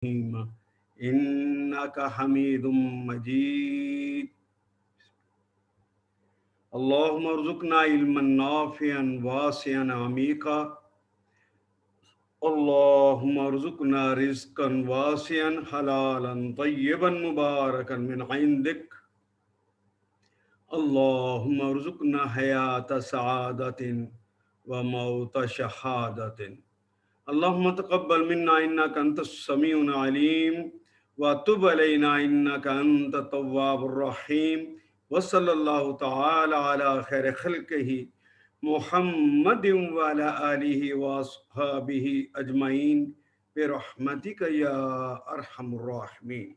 إنك حميد مجيد. اللهم ارزقنا علما نافعا واسعا عميقا. اللهم ارزقنا رزقا واسعا حلالا طيبا مباركا من عندك. اللهم ارزقنا حياة سعادة وموت شهادة. اللهم تقبل منا إنك أنت السميع العليم وتب علينا إنك أنت التواب الرحيم. وصلى الله تعالى على خير خلقه محمد وعلى آله وأصحابه أجمعين برحمتك يا أرحم الراحمين.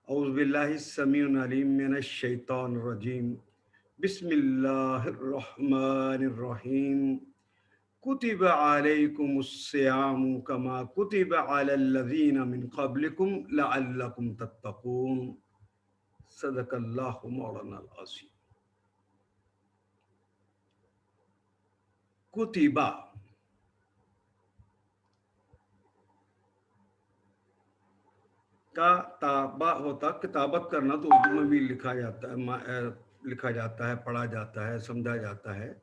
اعوذ باللہ السمیع العلیم من الشیطان الرجیم. بسم اللہ الرحمن الرحیم. کتب علیکم الصیام کما کتب علی الذین من قبلکم لعلکم تتقون. صدق اللہ مولانا العظیم. کتبہ کا تابع ہوتا کتابت کرنا، تو اردو میں بھی لکھا جاتا ہے، پڑھا جاتا ہے، سمجھا جاتا ہے.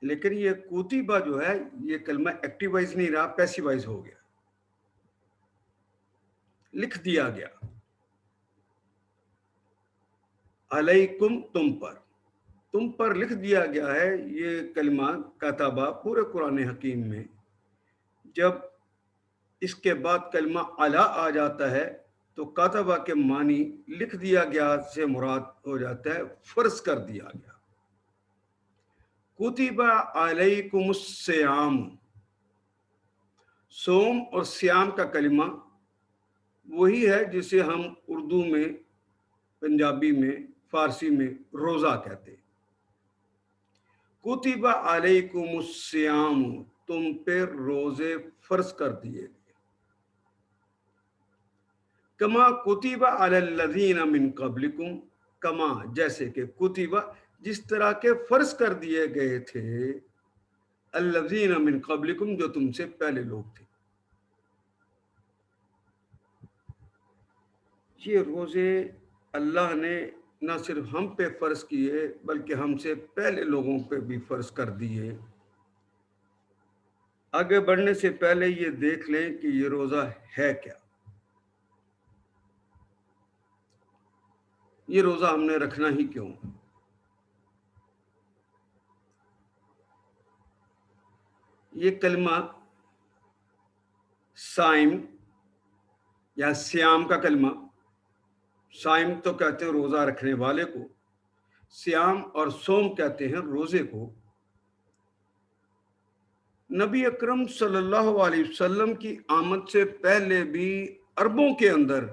لیکن یہ کوتیبہ جو ہے، یہ کلمہ ایکٹیو وائز نہیں رہا، پیسیو وائز ہو گیا، لکھ دیا گیا. علیکم تم پر لکھ دیا گیا ہے. یہ کلمہ کتابہ پورے قرآن حکیم میں جب اس کے بعد کلمہ علی آ جاتا ہے تو کاتبہ کے معنی لکھ دیا گیا سے مراد ہو جاتا ہے فرض کر دیا گیا. کتب علیکم الصیام، صوم اور سیام کا کلمہ وہی ہے جسے ہم اردو میں، پنجابی میں، فارسی میں روزہ کہتے ہیں. کتب علیکم الصیام، تم پہ روزے فرض کر دیے گئے. کما کتب علی الذین من قبلکم، کما جیسے کہ، کتب جس طرح کے فرض کر دیے گئے تھے، الذین من قبلکم جو تم سے پہلے لوگ تھے. یہ روزے اللہ نے نہ صرف ہم پہ فرض کیے بلکہ ہم سے پہلے لوگوں پہ بھی فرض کر دیے. آگے بڑھنے سے پہلے یہ دیکھ لیں کہ یہ روزہ ہے کیا. یہ روزہ ہم نے رکھنا ہی کیوں؟ یہ کلمہ سائم یا سیام کا کلمہ، سائم تو کہتے ہیں روزہ رکھنے والے کو، سیام اور صوم کہتے ہیں روزے کو. نبی اکرم صلی اللہ علیہ وسلم کی آمد سے پہلے بھی عربوں کے اندر،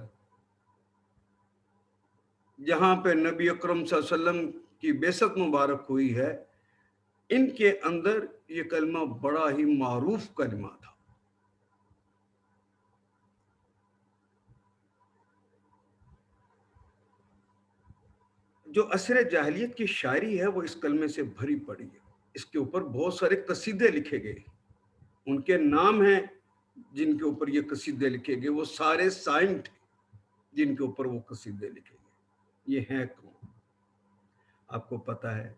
جہاں پہ نبی اکرم صلی اللہ علیہ وسلم کی بعثت مبارک ہوئی ہے، ان کے اندر یہ کلمہ بڑا ہی معروف کلمہ تھا. جو عصر جاہلیت کی شاعری ہے وہ اس کلمے سے بھری پڑی ہے. اس کے اوپر بہت سارے قصیدے لکھے گئے، ان کے نام ہیں جن کے اوپر یہ قصیدے لکھے گئے. وہ سارے سائم تھے جن کے اوپر وہ قصیدے لکھے گئے. یہ ہیں کون؟ آپ کو پتہ ہے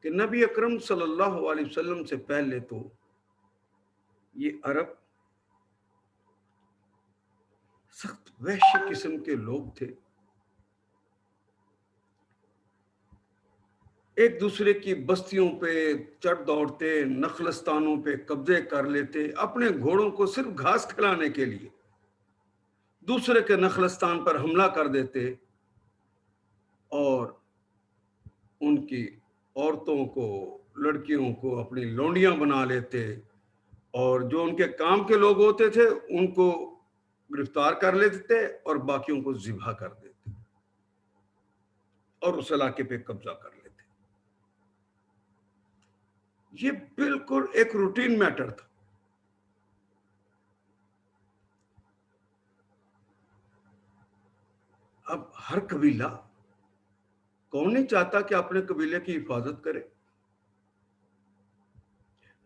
کہ نبی اکرم صلی اللہ علیہ وسلم سے پہلے تو یہ عرب سخت وحشی قسم کے لوگ تھے. ایک دوسرے کی بستیوں پہ چڑھ دوڑتے، نخلستانوں پہ قبضے کر لیتے، اپنے گھوڑوں کو صرف گھاس کھلانے کے لیے دوسرے کے نخلستان پر حملہ کر دیتے اور ان کی عورتوں کو، لڑکیوں کو اپنی لونڈیاں بنا لیتے، اور جو ان کے کام کے لوگ ہوتے تھے ان کو گرفتار کر لیتے اور باقیوں کو ذبح کر دیتے اور اس علاقے پہ قبضہ کر لیتے. یہ بالکل ایک روٹین میٹر تھا. اب ہر قبیلہ، کون نہیں چاہتا کہ اپنے قبیلے کی حفاظت کرے؟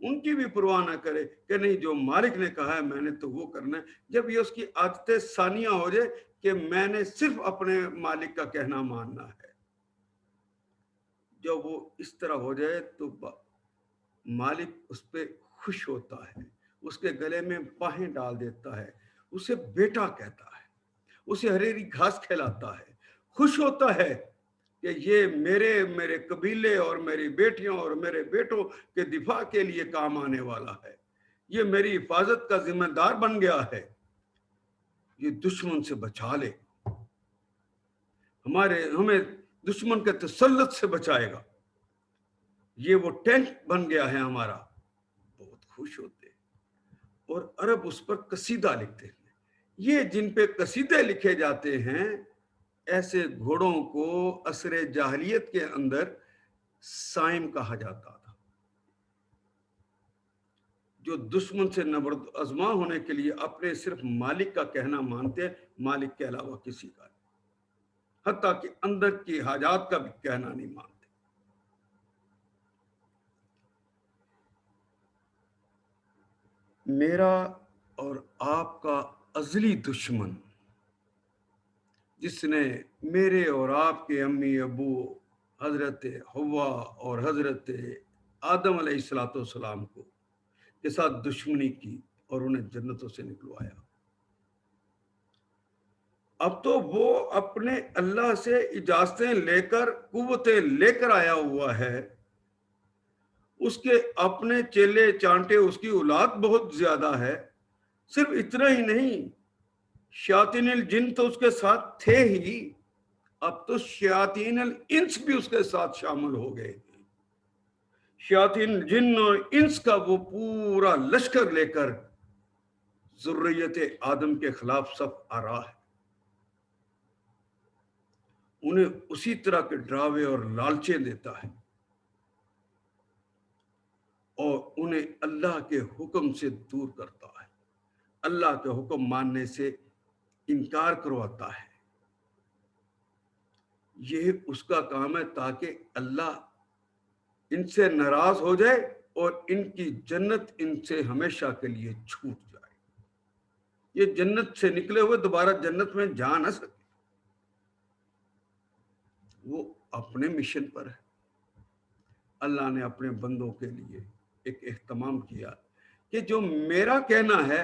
ان کی بھی پرواہ نہ کرے کہ نہیں جو مالک نے کہا ہے میں نے تو وہ کرنا ہے. جب یہ اس کی عادت ثانیہ ہو جائے کہ میں نے صرف اپنے مالک کا کہنا ماننا ہے, جب وہ اس طرح ہو جائے تو مالک اس پہ خوش ہوتا ہے, اس کے گلے میں باہیں ڈال دیتا ہے, اسے بیٹا کہتا ہے, اسے ہریری گھاس کھلاتا ہے, خوش ہوتا ہے کہ یہ میرے قبیلے اور میری بیٹیوں اور میرے بیٹوں کے دفاع کے لیے کام آنے والا ہے, یہ میری حفاظت کا ذمہ دار بن گیا ہے, یہ دشمن سے بچا لے, ہمیں دشمن کے تسلط سے بچائے گا, یہ وہ ٹینک بن گیا ہے ہمارا. بہت خوش ہوتے ہیں اور عرب اس پر قصیدہ لکھتے ہیں. یہ جن پہ قصیدے لکھے جاتے ہیں ایسے گھوڑوں کو عصر جاہلیت کے اندر سائم کہا جاتا تھا, جو دشمن سے نبرد آزما ہونے کے لیے اپنے صرف مالک کا کہنا مانتے, مالک کے علاوہ کسی کا نہیں, حتیٰ کہ اندر کی حاجات کا بھی کہنا نہیں مانتے. میرا اور آپ کا ازلی دشمن جس نے میرے اور آپ کے امی ابو حضرت حوا اور حضرت آدم علیہ الصلوۃ والسلام کو کے ساتھ دشمنی کی اور انہیں جنتوں سے نکلوایا, اب تو وہ اپنے اللہ سے اجازتیں لے کر قوتیں لے کر آیا ہوا ہے. اس کے اپنے چیلے چانٹے اس کی اولاد بہت زیادہ ہے. صرف اتنا ہی نہیں, شیاطین الجن تو اس کے ساتھ تھے ہی, اب تو شیاطین الانس بھی اس کے ساتھ شامل ہو گئے. شیاطین جن اور انس کا وہ پورا لشکر لے کر ذریت آدم کے خلاف صف آ رہا ہے. انہیں اسی طرح کے ڈراوے اور لالچیں دیتا ہے اور انہیں اللہ کے حکم سے دور کرتا ہے, اللہ کے حکم ماننے سے انکار کرواتا ہے. یہ اس کا کام ہے تاکہ اللہ ان سے ناراض ہو جائے اور ان کی جنت ان سے ہمیشہ کے لیے چھوٹ جائے. یہ جنت سے نکلے ہوئے دوبارہ جنت میں جا نہ سکے. وہ اپنے مشن پر ہے. اللہ نے اپنے بندوں کے لیے ایک اہتمام کیا کہ جو میرا کہنا ہے,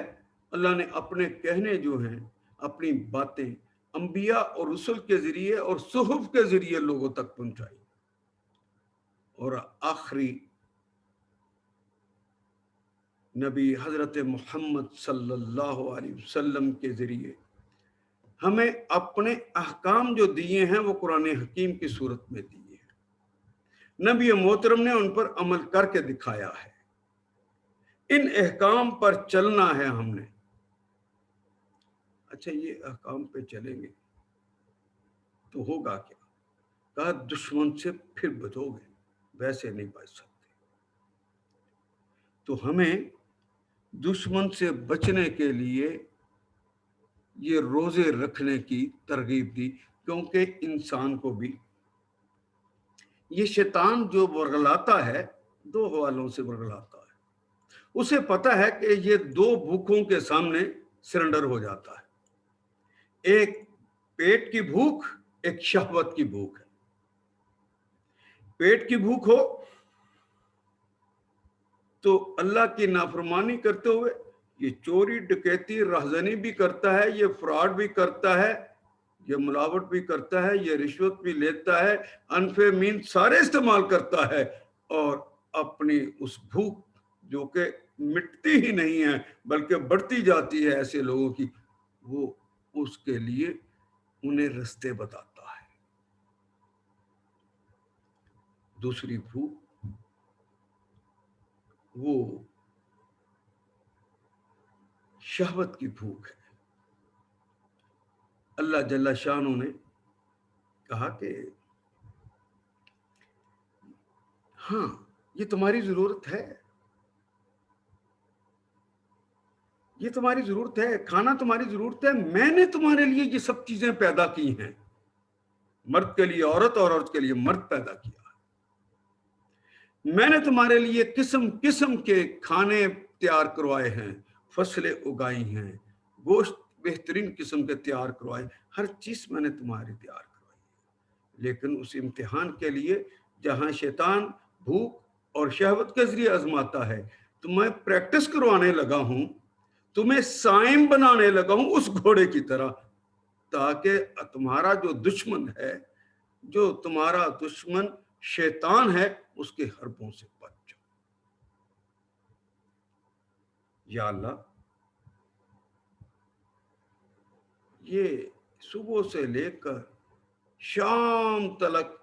اللہ نے اپنے کہنے جو ہیں, اپنی باتیں انبیاء اور رسل کے ذریعے اور صحف کے ذریعے لوگوں تک پہنچائی, اور آخری نبی حضرت محمد صلی اللہ علیہ وسلم کے ذریعے ہمیں اپنے احکام جو دیے ہیں وہ قرآن حکیم کی صورت میں دیے ہیں. نبی محترم نے ان پر عمل کر کے دکھایا ہے. ان احکام پر چلنا ہے ہم نے. اچھا, یہ احکام پہ چلیں گے تو ہوگا کیا؟ کہا دشمن سے پھر بچو گے, ویسے نہیں بچ سکتے. تو ہمیں دشمن سے بچنے کے لیے یہ روزے رکھنے کی ترغیب دی, کیونکہ انسان کو بھی یہ شیطان جو ورغلاتا ہے دو حوالوں سے ورغلاتا ہے. اسے پتا ہے کہ یہ دو بھوکوں کے سامنے سرنڈر ہو جاتا ہے, ایک پیٹ کی بھوک, ایک شہوت کی بھوک ہے. پیٹ کی بھوک ہو تو اللہ کی نافرمانی کرتے ہوئے یہ چوری ڈکیتی رہزنی بھی کرتا ہے, یہ فراڈ بھی کرتا ہے, یہ ملاوٹ بھی کرتا ہے, یہ رشوت بھی لیتا ہے, انفے مین سارے استعمال کرتا ہے, اور اپنی اس بھوک جو کہ مٹتی ہی نہیں ہے بلکہ بڑھتی جاتی ہے ایسے لوگوں کی, وہ اس کے لیے انہیں رستے بتاتا ہے. دوسری بھوک وہ شہوت کی بھوک ہے. اللہ جل شانہ نے کہا کہ ہاں یہ تمہاری ضرورت ہے, یہ تمہاری ضرورت ہے, کھانا تمہاری ضرورت ہے, میں نے تمہارے لیے یہ سب چیزیں پیدا کی ہیں. مرد کے لیے عورت اور عورت کے لیے مرد پیدا کیا. میں نے تمہارے لیے قسم قسم کے کھانے تیار کروائے ہیں، فصلیں اگائی ہیں، گوشت بہترین قسم کے تیار کروائے، ہر چیز میں نے تمہاری تیار کروائی، لیکن اس امتحان کے لیے جہاں شیطان بھوک اور شہوت کے ذریعے آزماتا ہے، تو میں پریکٹس کروانے لگا ہوں، تمہیں سائم بنانے لگا ہوں اس گھوڑے کی طرح، تاکہ تمہارا جو دشمن ہے، جو تمہارا دشمن شیطان ہے، اس کے حربوں سے بچ جاؤ۔ یا اللہ، یہ صبح سے لے کر شام تلک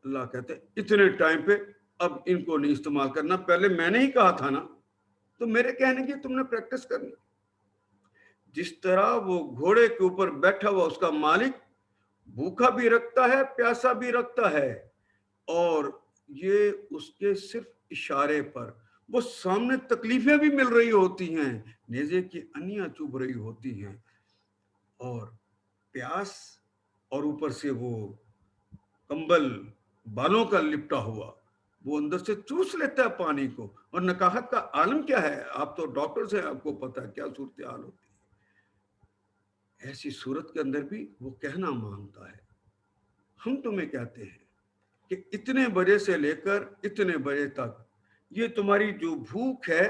اللہ کہتے ہیں اتنے ٹائم پہ اب ان کو نہیں استعمال کرنا، پہلے میں نے ہی کہا تھا نا، تو میرے کہنے کی تم نے پریکٹس کرنی۔ جس طرح وہ گھوڑے کے اوپر بیٹھا ہوا اس کا مالک بھوکا بھی رکھتا ہے، پیاسا بھی رکھتا ہے، اور یہ اس کے صرف اشارے پر وہ سامنے تکلیفیں بھی مل رہی ہوتی ہیں، نیزے کی انیاں چبھ رہی ہوتی ہیں، اور پیاس، اور اوپر سے وہ کمبل بالوں کا لپٹا ہوا، وہ اندر سے چوس لیتا ہے پانی کو۔ اور نکاحت کا عالم کیا ہے، آپ تو ڈاکٹرز ہیں، آپ کو پتا ہے کیا صورتحال ہوتی ہے۔ ایسی صورت کے اندر بھی وہ کہنا مانگتا ہے۔ ہم تمہیں کہتے ہیں کہ اتنے بجے سے لے کر اتنے بجے تک یہ تمہاری جو بھوک ہے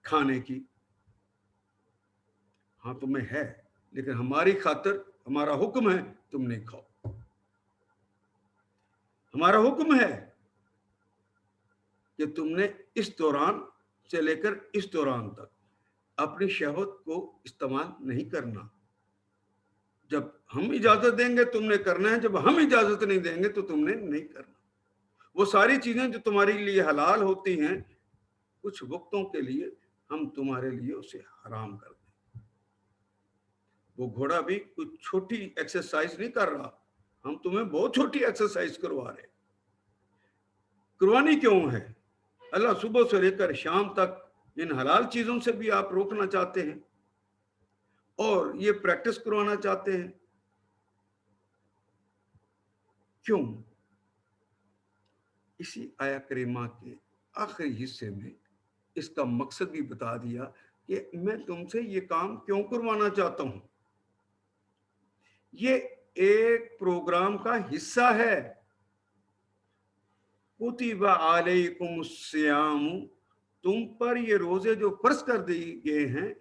کھانے کی، ہاں تمہیں ہے، لیکن ہماری خاطر ہمارا حکم ہے تم نہیں کھاؤ۔ ہمارا حکم ہے کہ تم نے اس دوران سے لے کر اس دوران تک اپنی شہوت کو استعمال نہیں کرنا۔ جب ہم اجازت دیں گے تم نے کرنا ہے، جب ہم اجازت نہیں دیں گے تو تم نے نہیں کرنا۔ وہ ساری چیزیں جو تمہارے لیے حلال ہوتی ہیں، کچھ وقتوں کے لیے ہم تمہارے لیے اسے حرام کر دیں۔ وہ گھوڑا بھی کچھ چھوٹی ایکسرسائز نہیں کر رہا، ہم تمہیں بہت چھوٹی ایکسرسائز کروا رہے ہیں۔ کروانی کیوں ہے؟ اللہ صبح سے لے کر شام تک ان حلال چیزوں سے بھی آپ روکنا چاہتے ہیں اور یہ پریکٹس کروانا چاہتے ہیں۔ کیوں؟ اسی آیا کریمہ کے آخری حصے میں اس کا مقصد بھی بتا دیا کہ میں تم سے یہ کام کیوں کروانا چاہتا ہوں۔ یہ ایک پروگرام کا حصہ ہے۔ کتب علیکم الصیام، تم پر یہ روزے جو فرض کر دیے گئے ہیں،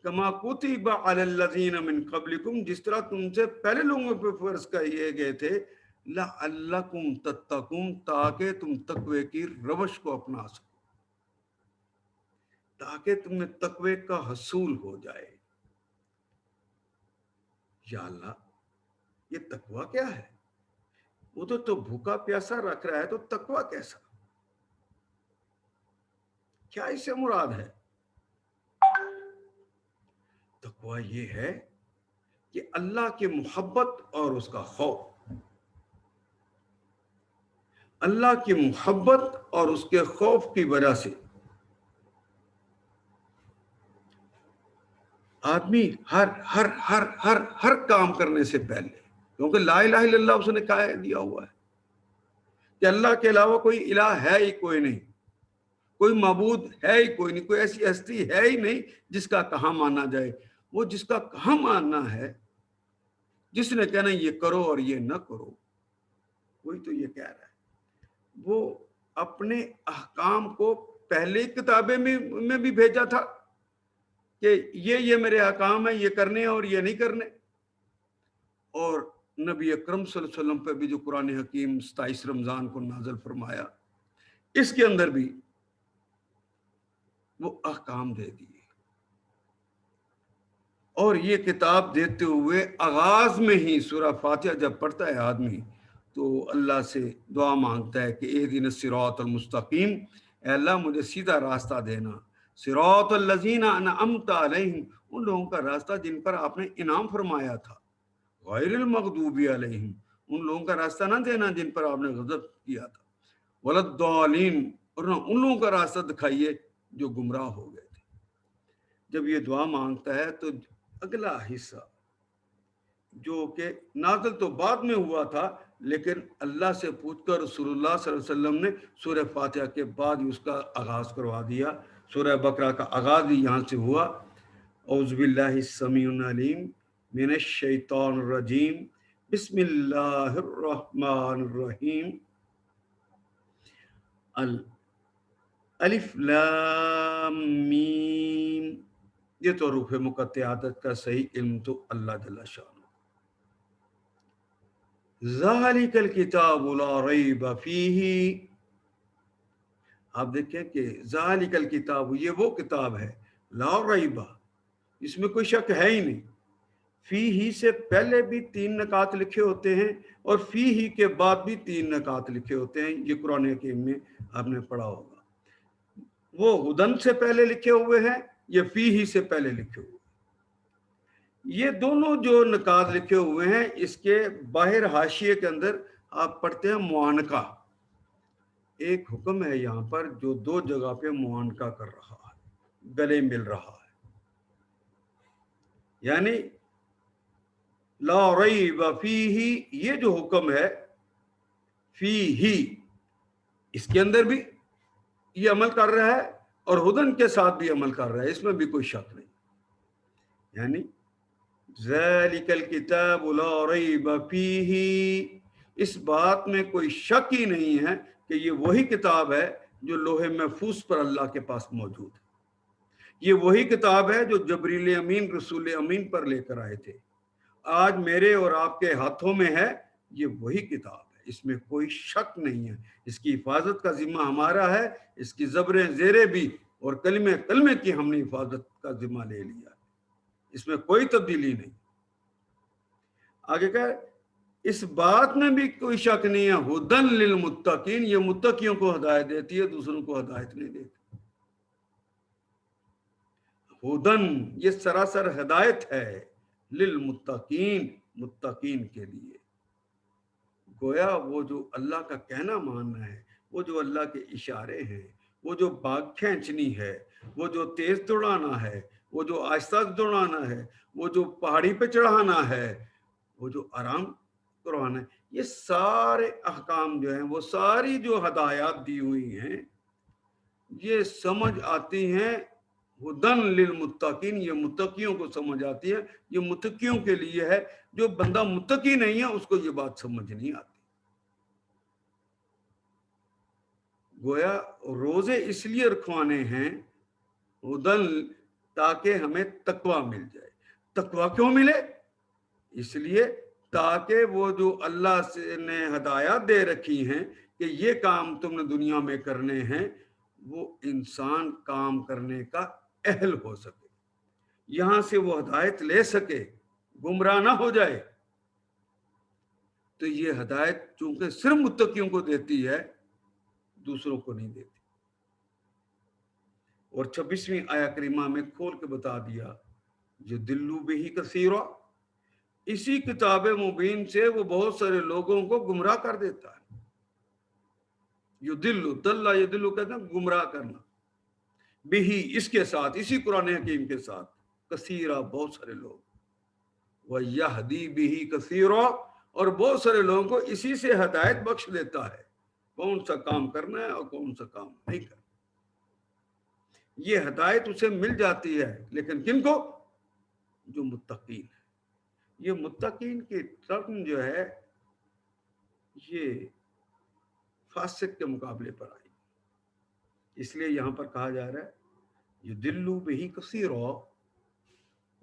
کما کتب علی الذین من قبلکم، جس طرح تم سے پہلے لوگوں پہ فرض کیے گئے تھے، لعلکم تتقون، تاکہ تم تقوی کی روش کو اپنا سکو، تاکہ تمہیں تقوی کا حصول ہو جائے۔ یا اللہ، یہ تقوی کیا ہے؟ وہ تو بھوکا پیاسا رکھ رہا ہے، تو تقوی کیسا؟ کیا اس سے مراد ہے؟ تقوی یہ ہے کہ اللہ کی محبت اور اس کا خوف، اللہ کی محبت اور اس کے خوف کی وجہ سے آدمی ہر ہر ہر ہر ہر کام کرنے سے پہلے، کیونکہ لا الہ الا اللہ اس نے کہا دیا ہوا ہے کہ اللہ کے علاوہ کوئی الہ ہے ہی کوئی نہیں، کوئی معبود ہے ہی کوئی نہیں، کوئی ایسی ہستی ہے ہی نہیں جس کا کہاں مانا جائے۔ وہ جس کا کہاں ماننا ہے، جس نے کہنا یہ کرو اور یہ نہ کرو، وہی تو یہ کہہ رہا ہے۔ وہ اپنے احکام کو پہلے کتابیں میں بھی بھیجا تھا کہ یہ میرے احکام ہیں، یہ کرنے اور یہ نہیں کرنے، اور نبی اکرم صلی اللہ علیہ وسلم پہ بھی جو قرآن حکیم 27 رمضان کو نازل فرمایا، اس کے اندر بھی وہ احکام دے دیے۔ اور یہ کتاب دیتے ہوئے آغاز میں ہی سورہ فاتحہ جب پڑھتا ہے آدمی، تو اللہ سے دعا مانگتا ہے کہ اہدنا الصراط المستقیم، اے اللہ مجھے سیدھا راستہ دینا، صراط الذین انعمت علیہم، ان لوگوں کا راستہ جن پر آپ نے انعام فرمایا تھا، غیر المغضوب علیہم، ان لوگوں کا راستہ نہ دینا جن پر آپ نے غضب کیا تھا، ولا الضالین، اور نہ ان لوگوں کا راستہ دکھائیے جو گمراہ ہو گئے تھے۔ جب یہ دعا مانگتا ہے تو اگلا حصہ جو کہ نازل تو بعد میں ہوا تھا، لیکن اللہ سے پوچھ کر رسول اللہ صلی اللہ علیہ وسلم نے سورہ فاتحہ کے بعد ہی اس کا آغاز کروا دیا. سورہ بقرہ کا آغاز بھی یہاں سے ہوا. اعوذ باللہ السمیع العلیم من الشیطان الرجیم بسم اللہ الرحمن الرحیم. الف لام میم. یہ تو حروف مقطعات کا صحیح علم تو اللہ جل شانہ. ذالک الکتاب لا ریب فیہ. آپ دیکھیں کہ ذالک الکتاب یہ وہ کتاب ہے لا ریب اس میں کوئی شک ہے ہی نہیں. فیہ سے پہلے بھی 3 نکات لکھے ہوتے ہیں اور فیہ کے بعد بھی 3 نکات لکھے ہوتے ہیں. یہ قرآن حکیم میں آپ نے پڑھا ہوگا. وہ ہدن سے پہلے لکھے ہوئے ہیں، یہ فیہ سے پہلے لکھے ہوئے. یہ دونوں جو نکات لکھے ہوئے ہیں اس کے باہر حاشیے کے اندر آپ پڑھتے ہیں معانقہ. ایک حکم ہے یہاں پر جو 2 جگہ پہ معانقہ کر رہا ہے، گلے مل رہا ہے. یعنی لا ریب فیہ یہ جو حکم ہے فیہ اس کے اندر بھی یہ عمل کر رہا ہے اور ہدن کے ساتھ بھی عمل کر رہا ہے، اس میں بھی کوئی شک نہیں. یعنی ذالک الکتاب لا ریب فیہ اس بات میں کوئی شک ہی نہیں ہے کہ یہ وہی کتاب ہے جو لوح محفوظ پر اللہ کے پاس موجود ہے. یہ وہی کتاب ہے جو جبریل امین رسول امین پر لے کر آئے تھے. آج میرے اور آپ کے ہاتھوں میں ہے، یہ وہی کتاب ہے، اس میں کوئی شک نہیں ہے. اس کی حفاظت کا ذمہ ہمارا ہے، اس کی زبریں زیریں بھی اور کلمے کی ہم نے حفاظت کا ذمہ لے لیا. اس میں کوئی تبدیلی نہیں. آگے کہ اس بات میں بھی کوئی شک نہیں ہے ہدن للمتقین یہ متقیوں کو ہدایت دیتی ہے، دوسروں کو ہدایت نہیں دیتی. ہدن یہ سراسر ہدایت ہے للمتقین متقین کے لیے. گویا وہ جو اللہ کا کہنا ماننا ہے، وہ جو اللہ کے اشارے ہیں، وہ جو باغ کھینچنی ہے، وہ جو تیز دوڑانا ہے، وہ جو آہستہ دوڑانا ہے، وہ جو پہاڑی پہ چڑھانا ہے، وہ جو آرام کروانا ہے، یہ سارے احکام جو ہیں وہ ساری جو ہدایات دی ہوئی ہیں یہ سمجھ آتی ہیں ہدن للمتقین یہ متقیوں کو سمجھ آتی ہے. یہ متقیوں کے لیے ہے. جو بندہ متقی نہیں ہے اس کو یہ بات سمجھ نہیں آتی. گویا روزے اس لیے رکھوانے ہیں ہدن تاکہ ہمیں تقوی مل جائے. تقوی کیوں ملے؟ اس لیے تاکہ وہ جو اللہ سے نے ہدایات دے رکھی ہیں کہ یہ کام تم نے دنیا میں کرنے ہیں وہ انسان کام کرنے کا اہل ہو سکے، یہاں سے وہ ہدایت لے سکے، گمراہ نہ ہو جائے. تو یہ ہدایت چونکہ صرف متقیوں کو دیتی ہے دوسروں کو نہیں دیتی. اور 26ویں آیہ کریمہ میں کھول کے بتا دیا جو دلو بہی کثیرا اسی کتاب مبین سے وہ بہت سارے لوگوں کو گمراہ کر دیتا ہے. یدلو دلہ یدلو کہتے ہیں گمراہ کرنا، بہی اس کے ساتھ اسی قرآن حکیم کے ساتھ کثیرا بہت سارے لوگ، وَيَهْدِي بِهِ كَثِيرًا اور بہت سارے لوگوں کو اسی سے ہدایت بخش دیتا ہے کون سا کام کرنا ہے اور کون سا کام نہیں کرنا. یہ ہدایت اسے مل جاتی ہے لیکن کن کو؟ جو متقین ہے. یہ متقین کی ٹرم جو ہے یہ فاسق کے مقابلے پر آئی، اس لیے یہاں پر کہا جا رہا ہے یدلو بہی کثیرا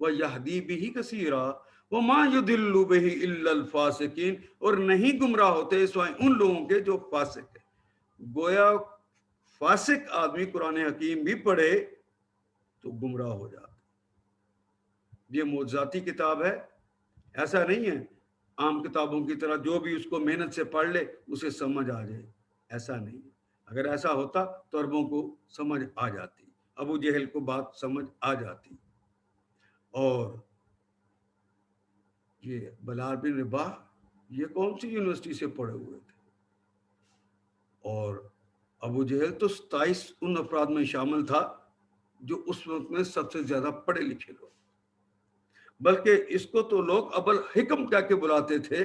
ویہدی بہی کثیرا وما یدل بہ الا الفاسقین اور نہیں گمراہ ہوتے سوائے ان لوگوں کے جو فاسق ہیں. گویا فاسق آدمی قرآن حکیم بھی پڑھے تو گمراہ ہو جاتا. یہ معجزاتی کتاب ہے، ایسا نہیں ہے عام کتابوں کی طرح جو بھی اس کو محنت سے پڑھ لے اسے سمجھ آ جائے، ایسا نہیں. اگر ایسا ہوتا تو عربوں کو سمجھ آ جاتی، ابو جہل کو بات سمجھ آ جاتی. اور یہ بلال بن رباح یہ کون سی یونیورسٹی سے پڑھے ہوئے تھے؟ اور ابو جہل تو 27 ان افراد میں شامل تھا جو اس وقت میں سب سے زیادہ پڑھے لکھے لوگ، بلکہ اس کو تو لوگ ابو الحکم کہہ کے بلاتے تھے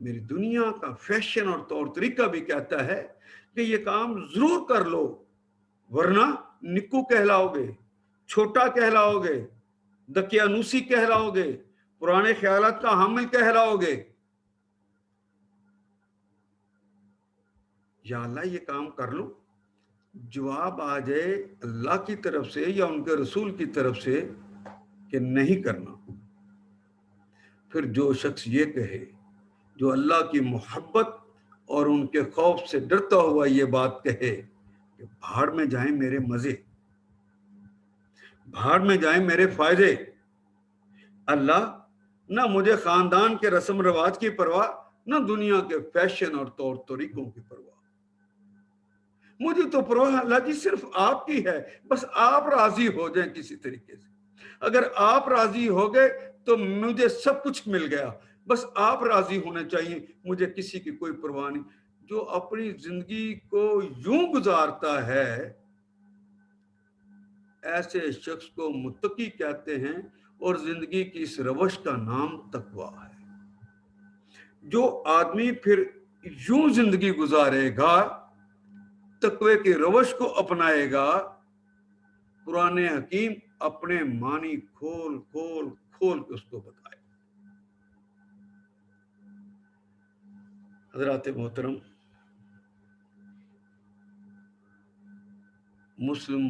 میری دنیا کا فیشن اور طور طریقہ بھی کہتا ہے کہ یہ کام ضرور کر لو، ورنہ نکو کہلاؤ گے، چھوٹا کہلاؤ گے، دقیانوسی کہلاؤ گے، پرانے خیالات کا حامل کہلاؤ گے۔ یا اللہ یہ کام کر لوں، جواب آ جائے اللہ کی طرف سے یا ان کے رسول کی طرف سے کہ نہیں کرنا، پھر جو شخص یہ کہے، جو اللہ کی محبت اور ان کے خوف سے ڈرتا ہوا یہ بات کہے کہ بھاڑ میں جائیں میرے مزے، بھاڑ میں جائیں میرے فائدے، اللہ نہ مجھے خاندان کے رسم رواج کی پرواہ، نہ دنیا کے فیشن اور طور طریقوں کی پرواہ، مجھے تو پرواہ اللہ جی صرف آپ کی ہے، بس آپ راضی ہو جائیں کسی طریقے سے۔ اگر آپ راضی ہو گئے تو مجھے سب کچھ مل گیا، بس آپ راضی ہونے چاہیے، مجھے کسی کی کوئی پرواہ نہیں۔ جو اپنی زندگی کو یوں گزارتا ہے ایسے شخص کو متقی کہتے ہیں، اور زندگی کی اس روش کا نام تقویٰ ہے۔ جو آدمی پھر یوں زندگی گزارے گا، تقوی کی روش کو اپنائے گا، قرآن حکیم اپنے معنی کھول کھول کھول کے اس کو بتائے۔ حضرات محترم، مسلم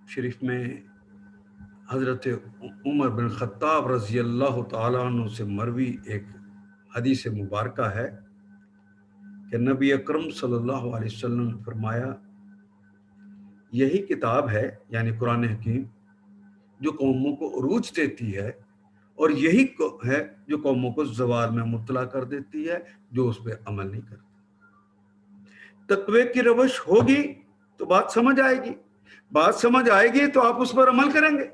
شریف میں حضرت عمر بن خطاب رضی اللہ تعالیٰ عنہ سے مروی ایک حدیث مبارکہ ہے کہ نبی اکرم صلی اللہ علیہ وسلم نے فرمایا، یہی کتاب ہے یعنی قرآن حکیم جو قوموں کو عروج دیتی ہے، اور یہی ہے جو قوموں کو زوال میں مبتلا کر دیتی ہے جو اس پہ عمل نہیں کرتے۔ تقوی کی روش ہوگی تو بات سمجھ آئے گی، بات سمجھ آئے گی تو آپ اس پر عمل کریں گے،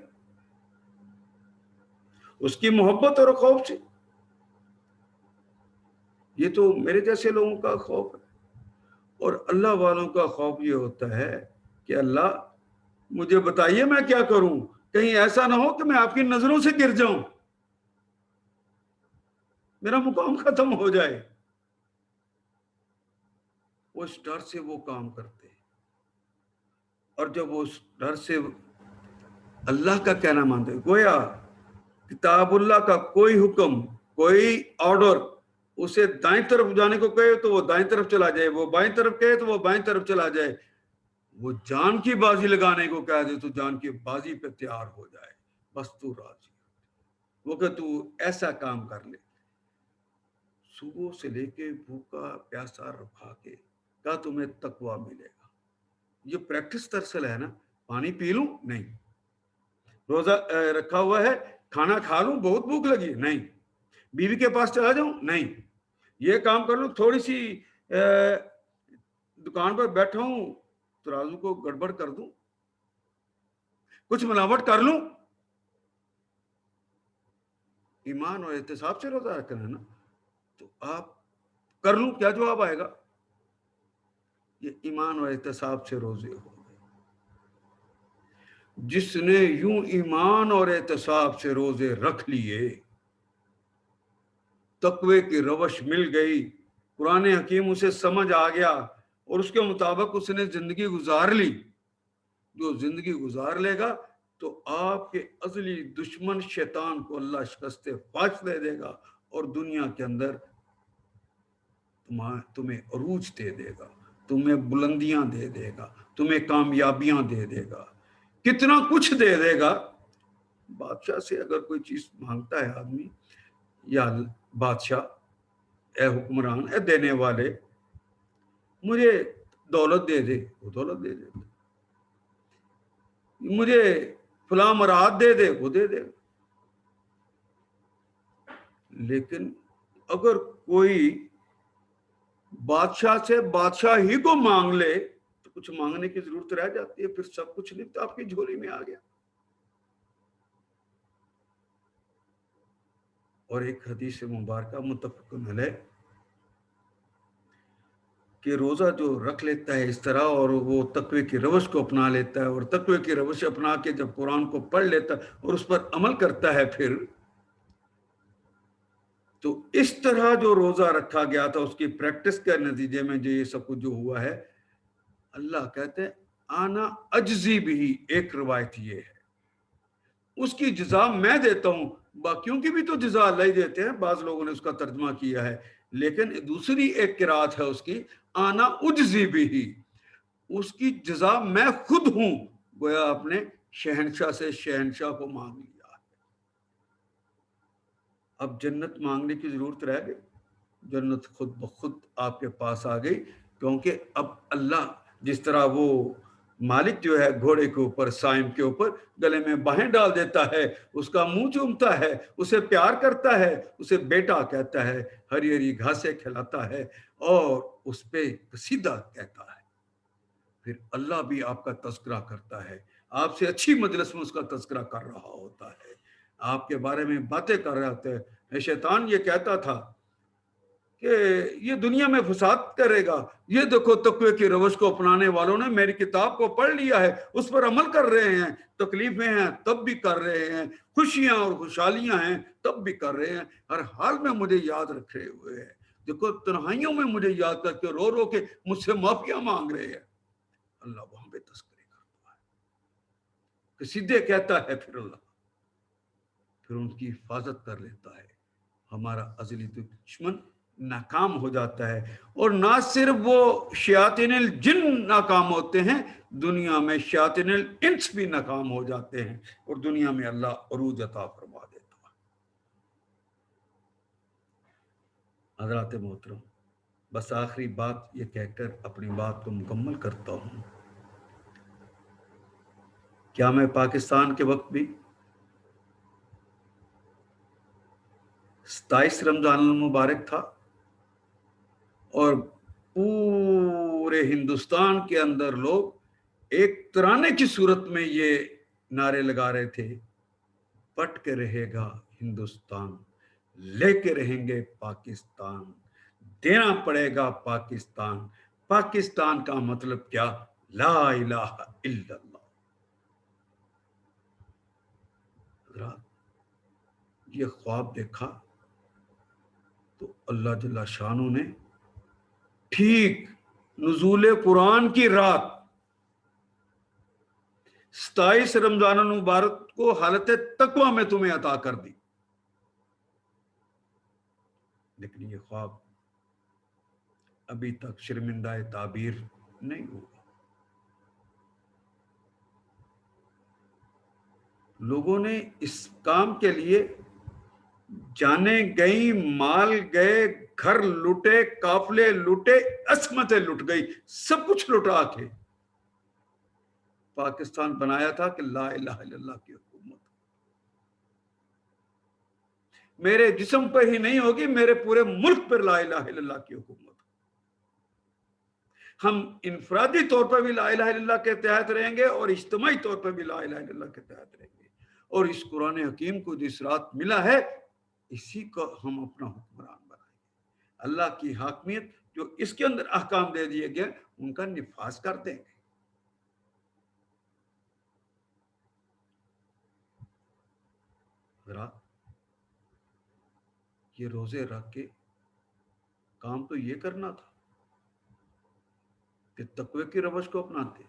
اس کی محبت اور خوف سے۔ یہ تو میرے جیسے لوگوں کا خوف ہے، اور اللہ والوں کا خوف یہ ہوتا ہے کہ اللہ مجھے بتائیے میں کیا کروں، کہیں ایسا نہ ہو کہ میں آپ کی نظروں سے گر جاؤں، میرا مقام ختم ہو جائے۔ وہ اس ڈر سے وہ کام کرتے ہیں، اور جب وہ اس ڈر سے اللہ کا کہنا مانتے ہیں، گویا کتاب اللہ کا کوئی حکم، کوئی آرڈر اسے دائیں طرف جانے کو کہے تو وہ دائیں طرف چلا جائے، وہ بائیں طرف کہے تو وہ بائیں طرف چلا جائے، وہ جان کی بازی لگانے کو کہہ دے تو جان کی بازی پہ تیار ہو جائے، بس تو راضی، وہ کہ تو ایسا کام کر لے۔ صبح سے لے کے بھوکا پیاسا رکھا کے کہا تمہیں تقویٰ ملے گا۔ یہ پریکٹس دراصل ہے نا، پانی پی لوں نہیں، روزہ رکھا ہوا ہے کھانا کھا لوں بہت بھوک لگی نہیں، بیوی کے پاس چلا جاؤں نہیں، یہ کام کر لوں، تھوڑی سی دکان پر بیٹھا ہوں ترازو کو گڑبڑ کر دوں، کچھ ملاوٹ کر لوں۔ ایمان اور احتساب سے روزہ رکھنا ہے نا، تو آپ کر لوں، کیا جواب آئے گا؟ یہ ایمان اور احتساب سے روزے ہو گئے۔ جس نے یوں ایمان اور احتساب سے روزے رکھ لیے، تقوی کی روش مل گئی، قرآن حکیم اسے سمجھ آ گیا، اور اس کے مطابق اس نے زندگی گزار لی۔ جو زندگی گزار لے گا تو آپ کے ازلی دشمن شیطان کو اللہ شکست فاش دے دے گا، اور دنیا کے اندر تمہیں عروج دے دے گا، تمہیں بلندیاں دے دے گا، تمہیں کامیابیاں دے دے گا، کتنا کچھ دے دے گا۔ بادشاہ سے اگر کوئی چیز مانگتا ہے آدمی، یا بادشاہ اے حکمران اے دینے والے مجھے دولت دے دے، وہ دولت دے دے، مجھے فلاں مراد دے دے، وہ دے دے۔ لیکن اگر کوئی بادشاہ سے بادشاہ ہی کو مانگ لے تو کچھ مانگنے کی ضرورت رہ جاتی ہے، پھر سب کچھ نہیں تو آپ کی جھولی میں آ گیا۔ اور ایک حدیث مبارکہ متفق علیہ کہ روزہ جو رکھ لیتا ہے اس طرح، اور وہ تقوی کی روش کو اپنا لیتا ہے، اور تقوی کی روش اپنا کے جب قرآن کو پڑھ لیتا ہے اور اس پر عمل کرتا ہے، پھر تو اس طرح جو روزہ رکھا گیا تھا اس کی پریکٹس کے نتیجے میں جو یہ سب کچھ جو ہوا ہے، اللہ کہتے ہیں آنا اجزی بھی، ایک روایت یہ ہے، اس کی جزا میں دیتا ہوں، باقیوں کی بھی تو جزا اللہ ہی دیتے ہیں، بعض لوگوں نے اس کا ترجمہ کیا ہے، لیکن دوسری ایک قرات ہے اس کی آنا اجزی بھی، اس کی جزا میں خود ہوں، گویا اپنے شہنشاہ سے شہنشاہ کو مانگ لیا۔ اب جنت مانگنے کی ضرورت رہ گئی؟ جنت خود بخود آپ کے پاس آ گئی، کیونکہ اب اللہ جس طرح وہ مالک جو ہے گھوڑے کے اوپر، سائم کے اوپر گلے میں باہیں ڈال دیتا ہے، اس کا منہ چومتا ہے، اسے پیار کرتا ہے، اسے بیٹا کہتا ہے، ہری ہری گھاسیں کھلاتا ہے اور اس پہ سیدھا کہتا ہے، پھر اللہ بھی آپ کا تذکرہ کرتا ہے، آپ سے اچھی مجلس میں اس کا تذکرہ کر رہا ہوتا ہے، آپ کے بارے میں باتیں کر رہے ہوتے ہیں۔ شیطان یہ کہتا تھا کہ یہ دنیا میں فساد کرے گا، یہ دیکھو تقوی کی روش کو اپنانے والوں نے میری کتاب کو پڑھ لیا ہے، اس پر عمل کر رہے ہیں، تکلیفیں ہیں تب بھی کر رہے ہیں، خوشیاں اور خوشحالیاں ہیں تب بھی کر رہے ہیں، ہر حال میں مجھے یاد رکھے ہوئے ہیں، دیکھو تنہائیوں میں مجھے یاد کر کے رو رو کے مجھ سے معافیاں مانگ رہے ہیں۔ اللہ وہاں پہ تذکرے کرتا ہے کہ سیدھے کہتا ہے، پھر اللہ پھر ان کی حفاظت کر لیتا ہے، ہمارا ازلی دشمن ناکام ہو جاتا ہے، اور نہ صرف وہ شیاطین الجن ناکام ہوتے ہیں، دنیا میں شیاطین الانس بھی ناکام ہو جاتے ہیں، اور دنیا میں اللہ عروج عطا فرما دیتا ہے۔ حضرات محترم، بس آخری بات یہ کہہ کر اپنی بات کو مکمل کرتا ہوں، کیا میں پاکستان کے وقت بھی 27 رمضان المبارک تھا اور پورے ہندوستان کے اندر لوگ ایک ترانے کی صورت میں یہ نعرے لگا رہے تھے، پٹ کے رہے گا ہندوستان، لے کے رہیں گے پاکستان، دینا پڑے گا پاکستان، پاکستان کا مطلب کیا؟ لا الہ الا اللہ۔ حضرات، یہ خواب دیکھا تو اللہ جل شانہ نے ٹھیک نزول قرآن کی رات 27 رمضان المبارک کو حالت تقوی میں تمہیں عطا کر دی، لیکن یہ خواب ابھی تک شرمندہ تعبیر نہیں ہوا۔ لوگوں نے اس کام کے لیے جانیں گئی، مال گئے، گھر لوٹے، قافلے لوٹے، عصمتیں لٹ گئی، سب کچھ لٹا کے پاکستان بنایا تھا کہ لا الہ الا اللہ کی حکومت میرے جسم پر ہی نہیں ہوگی، میرے پورے ملک پر لا الہ الا اللہ کی حکومت۔ ہم انفرادی طور پر بھی لا الہ الا اللہ کے تحت رہیں گے اور اجتماعی طور پر بھی لا الہ الا اللہ کے تحت رہیں گے، اور اس قرآن حکیم کو جس رات ملا ہے اسی کو ہم اپنا حکمران بنائیں گے، اللہ کی حاکمیت جو اس کے اندر احکام دے دیے گئے ان کا نفاذ کر دیں گے۔ حضرات، یہ روزے رکھ کے کام تو یہ کرنا تھا کہ تقوی کی روش کو اپناتے،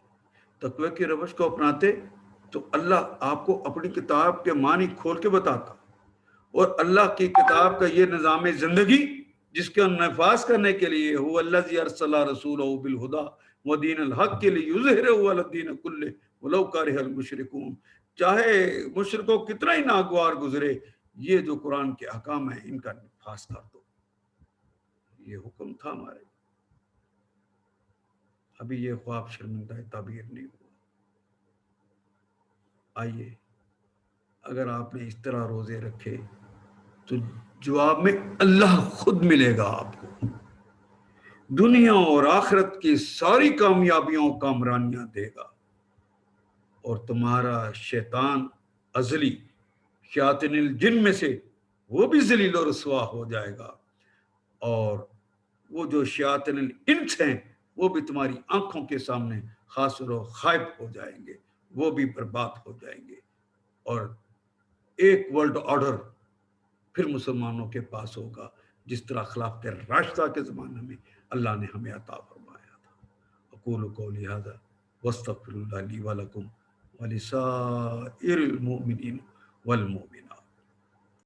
تقوی کی روش کو اپناتے تو اللہ آپ کو اپنی کتاب کے معنی کھول کے بتاتا، اور اللہ کی کتاب کا یہ نظام زندگی جس کا نفاذ کرنے کے لیے هو الذی ارسل رسولہ بالہدی ودین الحق لیظہرہ علی الدین کلہ ولو کرہ المشرکون، چاہے مشرکوں کتنا ہی ناگوار گزرے، یہ جو قرآن کے احکام ہیں ان کا نفاذ کر دو، یہ حکم تھا ہمارے۔ ابھی یہ خواب شرمندہ تعبیر نہیں ہوا۔ آئیے، اگر آپ نے اس طرح روزے رکھے تو جواب میں اللہ خود ملے گا آپ کو، دنیا اور آخرت کی ساری کامیابیوں کامرانیاں دے گا، اور تمہارا شیطان ازلی شیاطین الجن میں سے وہ بھی ذلیل و رسوا ہو جائے گا، اور وہ جو شیاطین الانس ہیں وہ بھی تمہاری آنکھوں کے سامنے خاسر و خائب ہو جائیں گے، وہ بھی برباد ہو جائیں گے، اور ایک ورلڈ آرڈر پھر مسلمانوں کے پاس ہوگا، جس طرح خلافت راشدہ کے زمانے میں اللہ نے ہمیں عطا فرمایا تھا۔ اقول قولی ھذا واستغفر اللہ لی ولکم ولسائر المؤمنین والمؤمنات۔